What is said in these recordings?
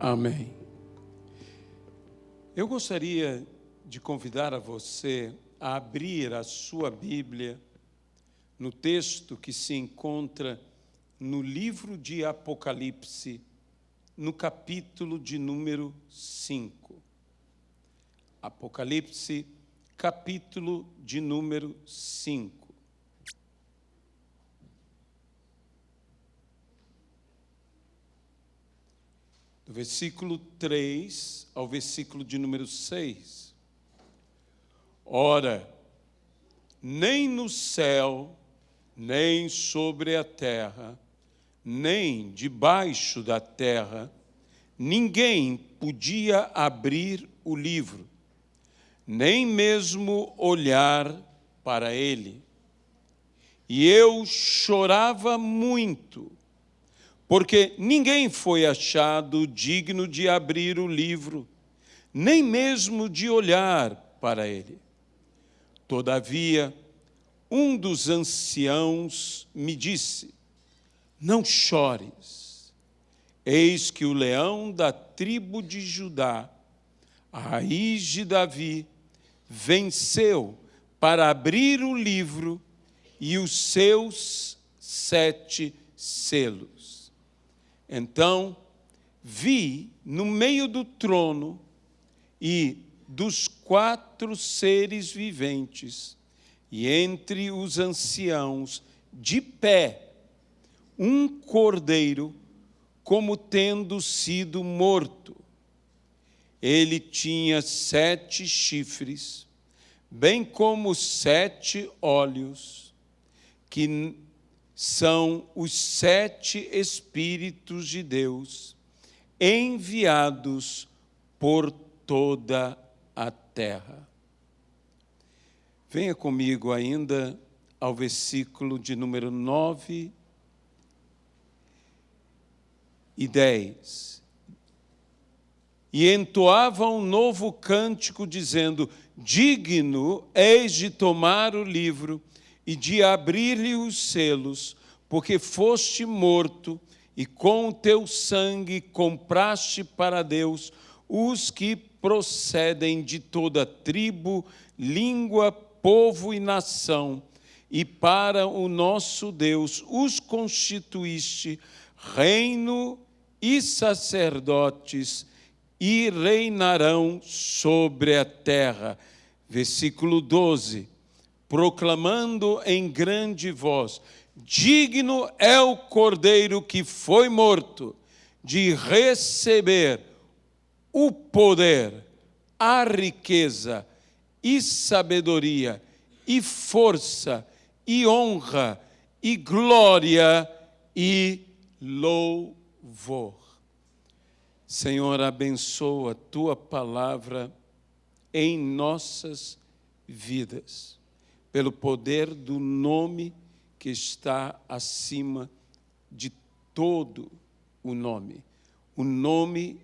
Amém. Eu gostaria de convidar a você a abrir a sua Bíblia no texto que se encontra no livro de Apocalipse, no capítulo de número 5. Apocalipse, capítulo de número 5. Do versículo 3 ao versículo de número 6. Ora, nem no céu, nem sobre a terra, nem debaixo da terra, ninguém podia abrir o livro, nem mesmo olhar para ele. E eu chorava muito, porque ninguém foi achado digno de abrir o livro, nem mesmo de olhar para ele. Todavia, um dos anciãos me disse: não chores, eis que o leão da tribo de Judá, a raiz de Davi, venceu para abrir o livro e os seus 7 selos. Então, vi no meio do trono e dos 4 seres viventes, e entre os anciãos, de pé, um cordeiro, como tendo sido morto. Ele tinha 7 chifres, bem como 7 olhos, que são os 7 Espíritos de Deus, enviados por toda a terra. Venha comigo ainda ao versículo de número 9 e 10. E entoava um novo cântico, dizendo: digno és de tomar o livro e de abrir-lhe os selos, porque foste morto, e com o teu sangue compraste para Deus os que procedem de toda tribo, língua, povo e nação, e para o nosso Deus os constituíste reino e sacerdotes, e reinarão sobre a terra. Versículo 12. Proclamando em grande voz: digno é o cordeiro que foi morto de receber o poder, a riqueza e sabedoria e força e honra e glória e louvor. Senhor, abençoa a tua palavra em nossas vidas, pelo poder do nome que está acima de todo o nome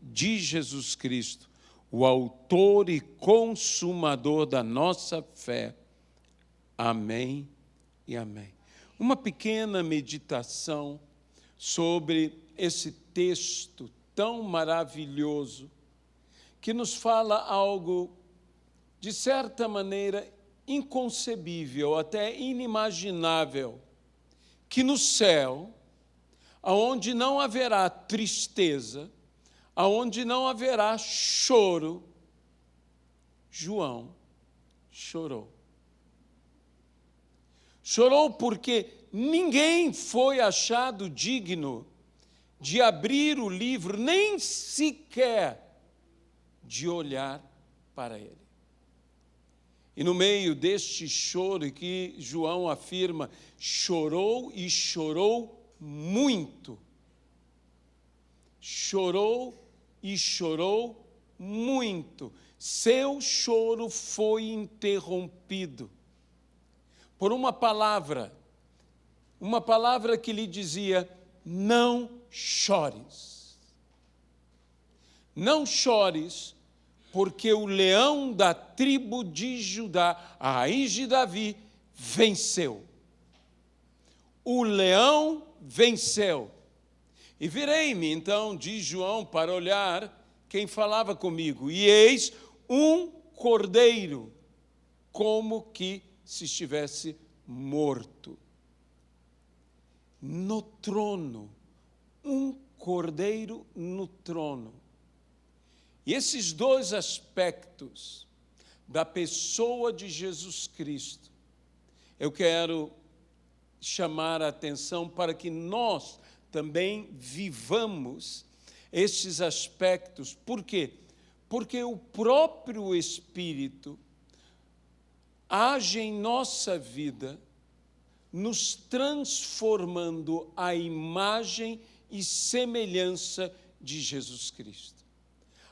de Jesus Cristo, o autor e consumador da nossa fé. Amém e amém. Uma pequena meditação sobre esse texto tão maravilhoso, que nos fala algo, de certa maneira, inconcebível, até inimaginável, que no céu, aonde não haverá tristeza, aonde não haverá choro, João chorou. Chorou porque ninguém foi achado digno de abrir o livro, nem sequer de olhar para ele. E no meio deste choro que João afirma, chorou e chorou muito. Chorou e chorou muito. Seu choro foi interrompido por uma palavra que lhe dizia: não chores. Não chores, porque o leão da tribo de Judá, a raiz de Davi, venceu. O leão venceu. E virei-me, então, diz João, para olhar quem falava comigo. E eis um cordeiro, como que se estivesse morto. No trono, um cordeiro no trono. E esses dois aspectos da pessoa de Jesus Cristo, eu quero chamar a atenção para que nós também vivamos esses aspectos. Por quê? Porque o próprio Espírito age em nossa vida, nos transformando à imagem e semelhança de Jesus Cristo.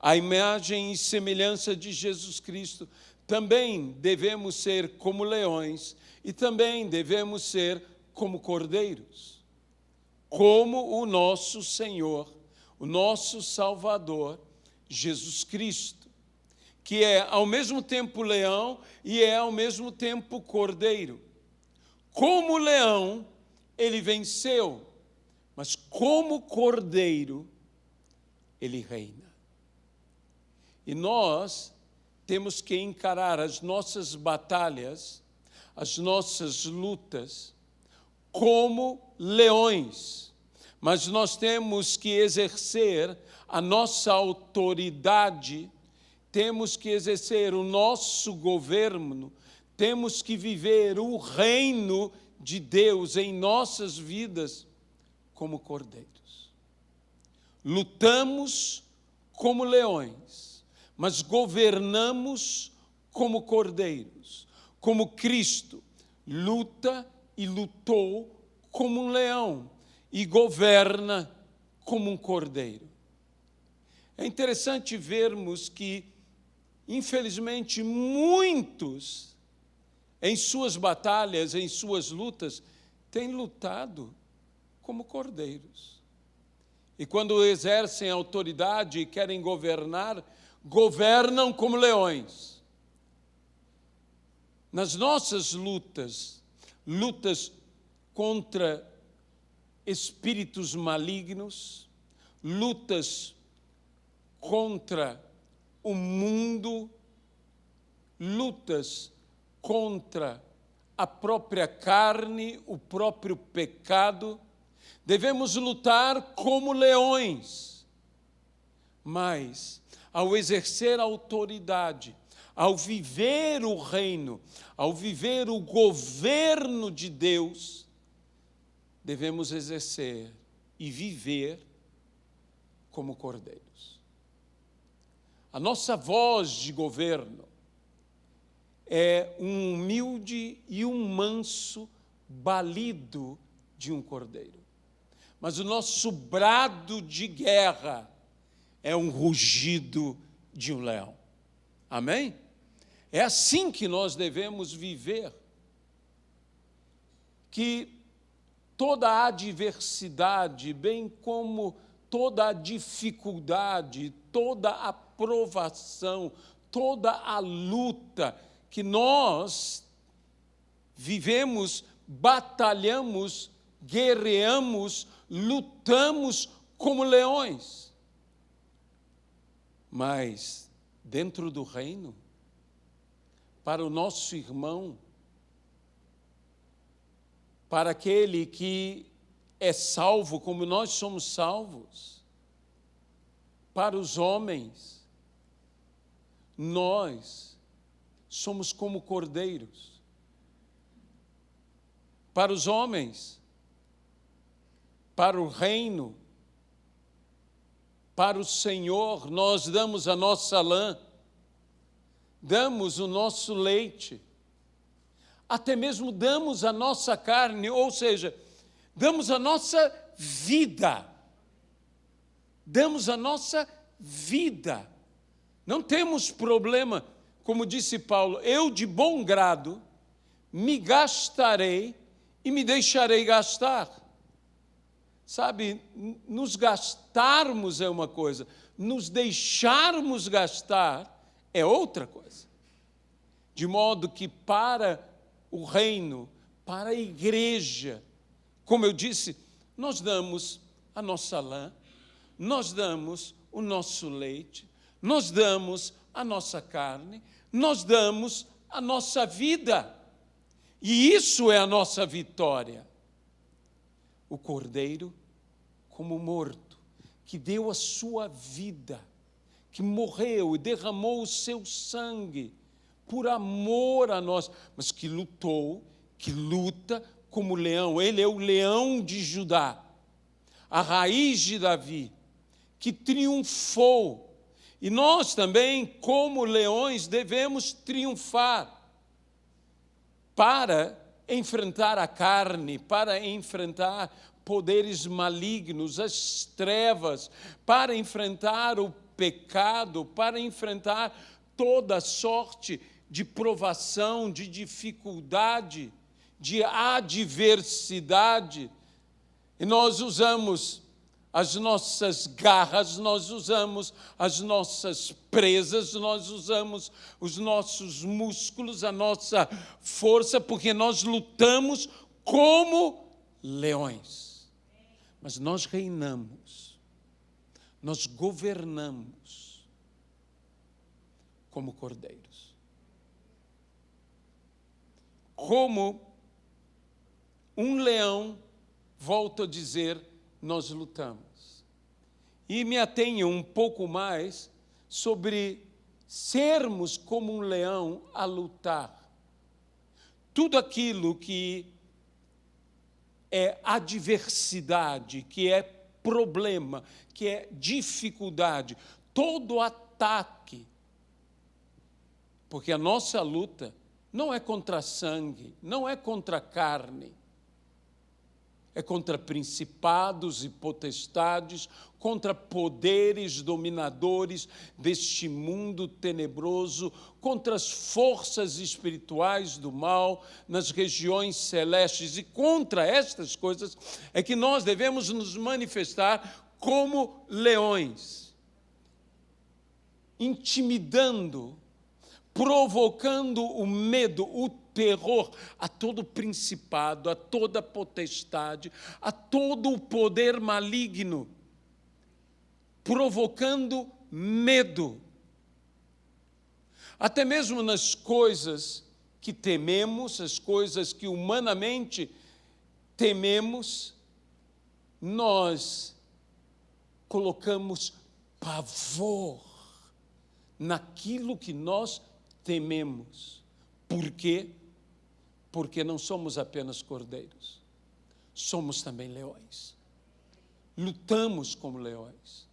A imagem e semelhança de Jesus Cristo, também devemos ser como leões e também devemos ser como cordeiros, como o nosso Senhor, o nosso Salvador, Jesus Cristo, que é ao mesmo tempo leão e é ao mesmo tempo cordeiro. Como leão, ele venceu, mas como cordeiro, ele reina. E nós temos que encarar as nossas batalhas, as nossas lutas, como leões. Mas nós temos que exercer a nossa autoridade, temos que exercer o nosso governo, temos que viver o reino de Deus em nossas vidas como cordeiros. Lutamos como leões, mas governamos como cordeiros, como Cristo luta e lutou como um leão e governa como um cordeiro. É interessante vermos que, infelizmente, muitos, em suas batalhas, em suas lutas, têm lutado como cordeiros. E quando exercem autoridade e querem governar, governam como leões. Nas nossas lutas contra espíritos malignos, lutas contra o mundo, lutas contra a própria carne, o próprio pecado, devemos lutar como leões. Mas, ao exercer a autoridade, ao viver o reino, ao viver o governo de Deus, devemos exercer e viver como cordeiros. A nossa voz de governo é um humilde e um manso balido de um cordeiro. Mas o nosso brado de guerra é um rugido de um leão. Amém? É assim que nós devemos viver. Que toda a adversidade, bem como toda a dificuldade, toda a provação, toda a luta que nós vivemos, batalhamos, guerreamos, lutamos como leões. Mas, dentro do reino, para o nosso irmão, para aquele que é salvo como nós somos salvos, para os homens, nós somos como cordeiros. Para os homens, para o reino, para o Senhor, nós damos a nossa lã, damos o nosso leite, até mesmo damos a nossa carne, ou seja, damos a nossa vida. Damos a nossa vida. Não temos problema, como disse Paulo, eu de bom grado me gastarei e me deixarei gastar. Sabe, nos gastarmos é uma coisa, nos deixarmos gastar é outra coisa. De modo que para o reino, para a igreja, como eu disse, nós damos a nossa lã, nós damos o nosso leite, nós damos a nossa carne, nós damos a nossa vida. E isso é a nossa vitória. O Cordeiro, como morto, que deu a sua vida, que morreu e derramou o seu sangue por amor a nós, mas que lutou, que luta como leão. Ele é o leão de Judá, a raiz de Davi, que triunfou. E nós também, como leões, devemos triunfar para enfrentar a carne, para enfrentar poderes malignos, as trevas, para enfrentar o pecado, para enfrentar toda sorte de provação, de dificuldade, de adversidade. E nós usamos as nossas garras, nós usamos as nossas presas, nós usamos os nossos músculos, a nossa força, porque nós lutamos como leões. Mas nós reinamos, nós governamos como cordeiros. Como um leão, volto a dizer, nós lutamos. E me atenho um pouco mais sobre sermos como um leão a lutar. Tudo aquilo que é adversidade, que é problema, que é dificuldade, todo ataque, porque a nossa luta não é contra sangue, não é contra carne, é contra principados e potestades, contra poderes dominadores deste mundo tenebroso, contra as forças espirituais do mal nas regiões celestes. E contra estas coisas é que nós devemos nos manifestar como leões, intimidando, provocando o medo, o terror a todo principado, a toda potestade, a todo o poder maligno, provocando medo. Até mesmo nas coisas que tememos, as coisas que humanamente tememos, nós colocamos pavor naquilo que nós tememos. Por quê? Porque não somos apenas cordeiros, somos também leões. Lutamos como leões.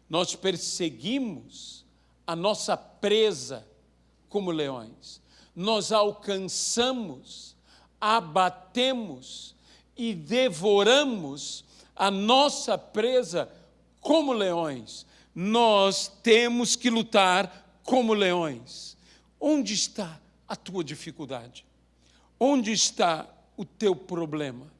Nós perseguimos a nossa presa como leões. Nós alcançamos, abatemos e devoramos a nossa presa como leões. Nós temos que lutar como leões. Onde está a tua dificuldade? Onde está o teu problema?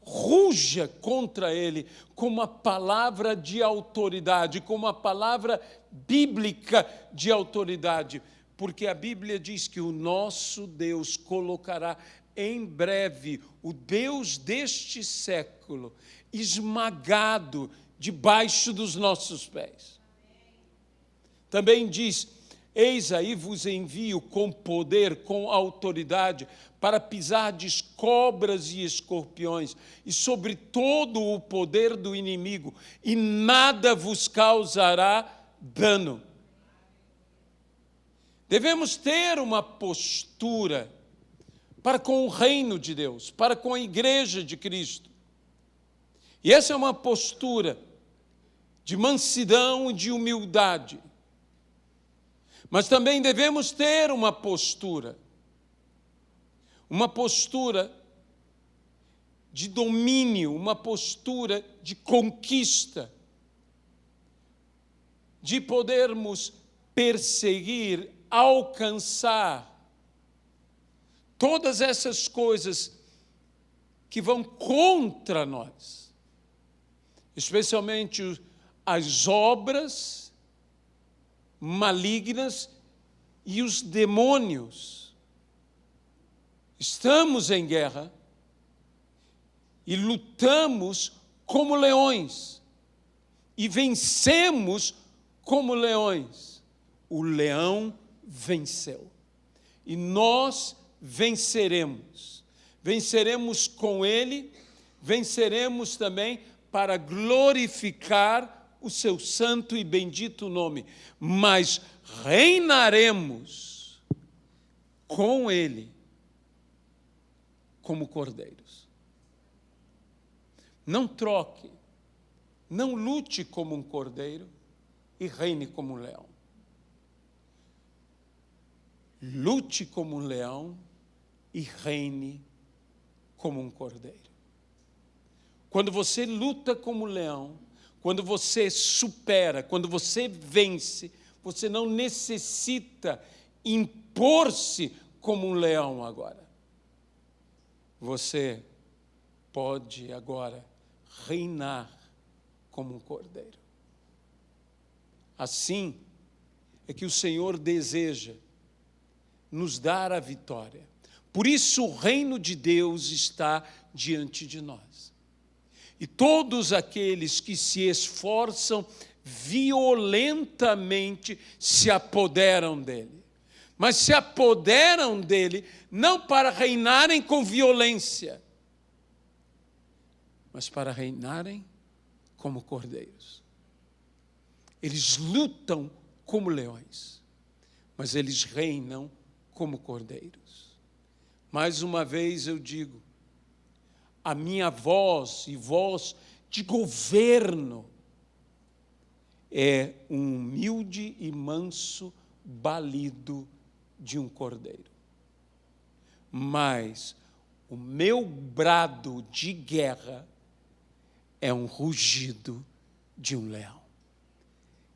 Ruja contra ele com uma palavra de autoridade, com uma palavra bíblica de autoridade, porque a Bíblia diz que o nosso Deus colocará em breve o Deus deste século esmagado debaixo dos nossos pés. Também diz: eis aí vos envio com poder, com autoridade, para pisardes cobras e escorpiões, e sobre todo o poder do inimigo, e nada vos causará dano. Devemos ter uma postura para com o reino de Deus, para com a igreja de Cristo. E essa é uma postura de mansidão e de humildade. Mas também devemos ter uma postura de domínio, uma postura de conquista, de podermos perseguir, alcançar todas essas coisas que vão contra nós, especialmente as obras malignas e os demônios. Estamos em guerra e lutamos como leões e vencemos como leões. O leão venceu e nós venceremos. Venceremos com ele, venceremos também para glorificar o seu santo e bendito nome, mas reinaremos com ele como cordeiros. Não troque, não lute como um cordeiro e reine como um leão. Lute como um leão e reine como um cordeiro. Quando você luta como um leão, quando você supera, quando você vence, você não necessita impor-se como um leão agora. Você pode agora reinar como um cordeiro. Assim é que o Senhor deseja nos dar a vitória. Por isso o reino de Deus está diante de nós. E todos aqueles que se esforçam violentamente se apoderam dele. Mas se apoderam dele não para reinarem com violência, mas para reinarem como cordeiros. Eles lutam como leões, mas eles reinam como cordeiros. Mais uma vez eu digo, a minha voz e voz de governo é um humilde e manso balido de um cordeiro. Mas o meu brado de guerra é um rugido de um leão.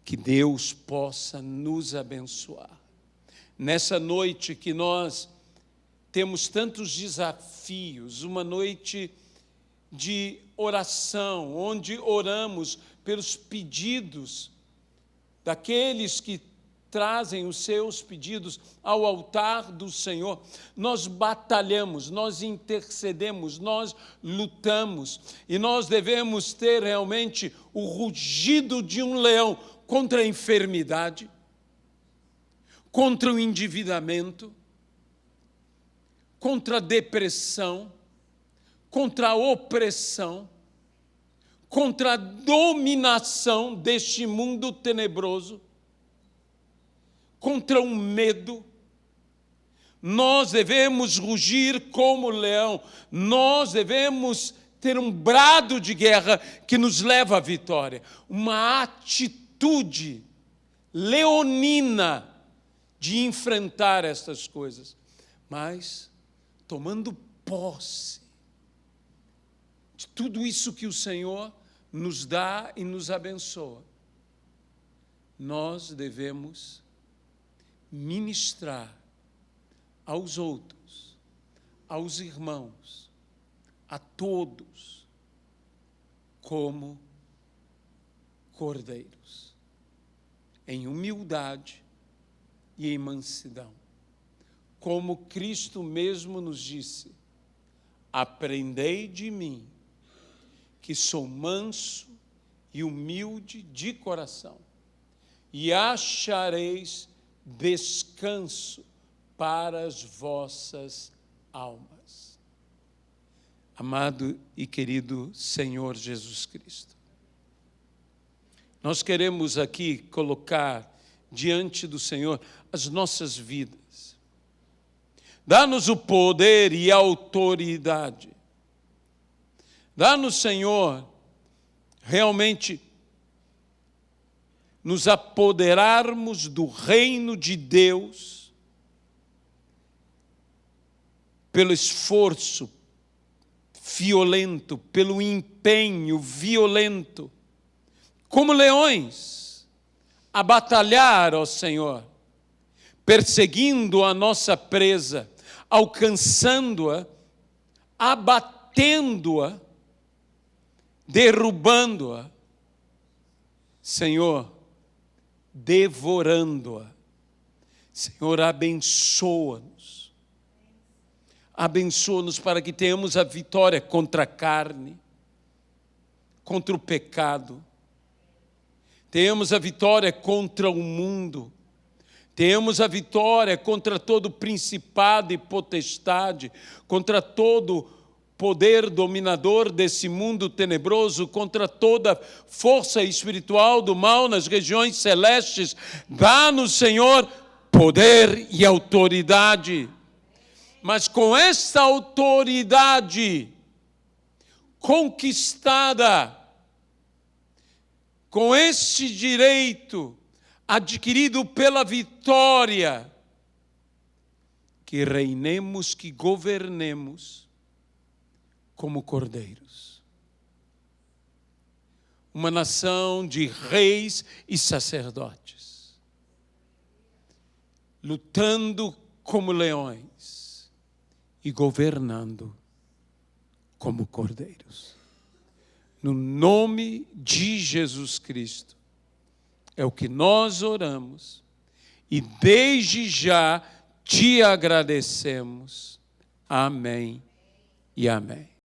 Que Deus possa nos abençoar. Nessa noite que nós temos tantos desafios, uma noite de oração, onde oramos pelos pedidos daqueles que trazem os seus pedidos ao altar do Senhor, nós batalhamos, nós intercedemos, nós lutamos, e nós devemos ter realmente o rugido de um leão contra a enfermidade, contra o endividamento, contra a depressão, contra a opressão, contra a dominação deste mundo tenebroso, contra o medo. Nós devemos rugir como leão, nós devemos ter um brado de guerra que nos leva à vitória, uma atitude leonina de enfrentar estas coisas, mas tomando posse de tudo isso que o Senhor nos dá e nos abençoa. Nós devemos ministrar aos outros, aos irmãos, a todos, como cordeiros, em humildade e em mansidão. Como Cristo mesmo nos disse, aprendei de mim, que sou manso e humilde de coração, e achareis descanso para as vossas almas. Amado e querido Senhor Jesus Cristo, nós queremos aqui colocar diante do Senhor as nossas vidas. Dá-nos o poder e a autoridade. Dá-nos, Senhor, realmente nos apoderarmos do reino de Deus pelo esforço violento, pelo empenho violento, como leões, a batalhar, ó Senhor, perseguindo a nossa presa, alcançando-a, abatendo-a, derrubando-a, Senhor, devorando-a. Senhor, abençoa-nos. Abençoa-nos para que tenhamos a vitória contra a carne, contra o pecado. Tenhamos a vitória contra o mundo. Tenhamos a vitória contra todo principado e potestade, contra todo poder dominador desse mundo tenebroso, contra toda força espiritual do mal nas regiões celestes. Dá-nos, Senhor, poder e autoridade. Mas com esta autoridade conquistada, com este direito adquirido pela vitória, que reinemos, que governemos como cordeiros. Uma nação de reis e sacerdotes, lutando como leões e governando como cordeiros. No nome de Jesus Cristo, é o que nós oramos e desde já te agradecemos. Amém e amém.